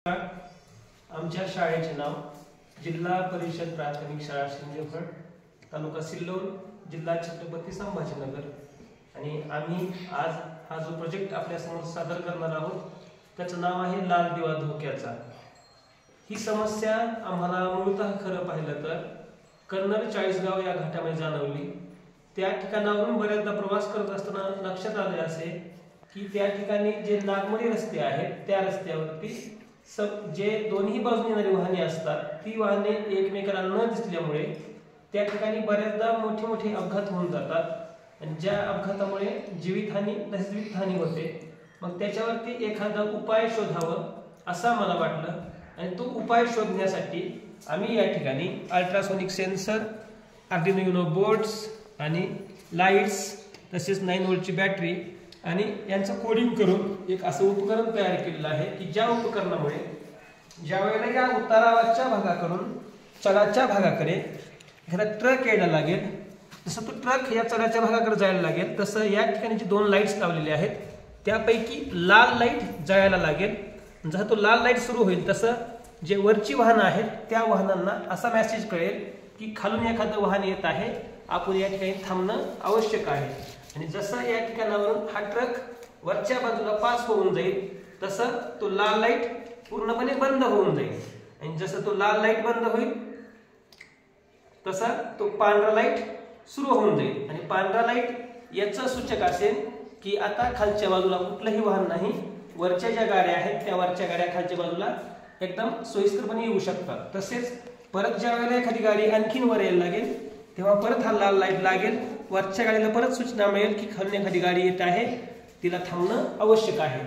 आमच्या शाळेचे नाव जिल्हा परिषद प्राथमिक शाळा शिंदेफळ, तालुका सिल्लोड, जिल्हा छत्रपती संभाजीनगर। आणि आम्ही आज हा जो प्रोजेक्ट आपल्या समोर सादर करणार आहोत त्याचं नाव आहे लाल दिवा धोक्याचा। ही समस्या आम्हाला मूळतः खरं पाहिलं तर कन्नड चाळीसगाव या घाटामध्ये जाणवली। त्या ठिकाणावरून बऱ्याचदा प्रवास करत असताना लक्षात आले असे की त्या ठिकाणी जे नागमोडी रस्ते आहेत त्या रस्त्यावरती जे दोन्ही बाजूने येणारी वाहने असतात ती वाहने एकमेकांना न दिसल्यामुळे त्या ठिकाणी बऱ्याचदा मोठे मोठे अपघात होऊन जातात आणि ज्या अपघातामुळे जीवितहानी तसेच वित्तहानी होते। मग त्याच्यावरती एखादा उपाय शोधावं असं मला वाटलं आणि तो उपाय शोधण्यासाठी आम्ही या ठिकाणी ultrasonic sensor, Arduino Uno boards आणि लाईट्स तसेच 9 व्होल्टची बॅटरी आणि यांचं कोडिंग करून एक असं उपकरण तयार केलेलं आहे की ज्या उपकरणामुळे ज्या वेळेला या उतारावरच्या भागाकडून चढाच्या भागाकडे एखादा ट्रक यायला लागेल, जसं तो ट्रक या चढाच्या भागाकडे जायला लागेल तसं या ठिकाणी जे 2 लाईट्स लावलेले आहेत त्यापैकी लाल लाईट जळायला लागेल। जसं तो लाल लाईट सुरू होईल तसं जे वरची वाहनं आहेत त्या वाहनांना असा मेसेज कळेल की खालून एखादं वाहन येत आहे, आपण या ठिकाणी थांबणं आवश्यक आहे। आणि जसं या ठिकाणावरून हा ट्रक वरच्या बाजूला पास होऊन जाईल तसं तो लाल लाईट पूर्णपणे बंद होऊन जाईल आणि जसं तो लाल लाईट बंद होईल तसा तो पांढरा लाईट सुरू होऊन जाईल आणि पांढरा लाईट याचं सूचक असेल की आता खालच्या बाजूला कुठलंही वाहन नाही, वरच्या ज्या गाड्या आहेत त्या वरच्या गाड्या खालच्या बाजूला एकदम सोयीस्करपणे येऊ शकतात। तसेच परत ज्या वेळेला एखादी गाडी आणखीन वर यायला लागेल तेव्हा परत हा लाल लाईट लागेल, वरच्या गाडीला परत सूचना मिळेल की खालून एखादी गाडी येत आहे, तिला थांबणं आवश्यक आहे।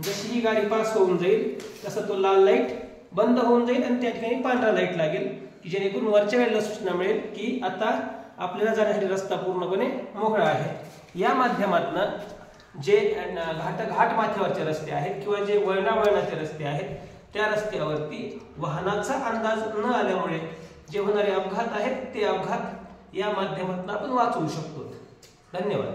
जशी ही गाडी पास होऊन जाईल तसं तो लाल लाईट बंद होऊन जाईल आणि त्या ठिकाणी पांढरा लाईट लागेल की जेणेकरून वरच्या गाडीला सूचना मिळेल की आता आपल्याला जाण्यासाठी रस्ता पूर्णपणे मोकळा आहे। या माध्यमातून जे घाट माथ्यावरचे रस्ते आहेत किंवा जे वळणाचे रस्ते आहेत त्या रस्त्यावरती वाहनाचा अंदाज न आल्यामुळे जे होणारे अपघात आहेत ते अपघात या माध्यमातून आपण वाचवू शकतो। धन्यवाद।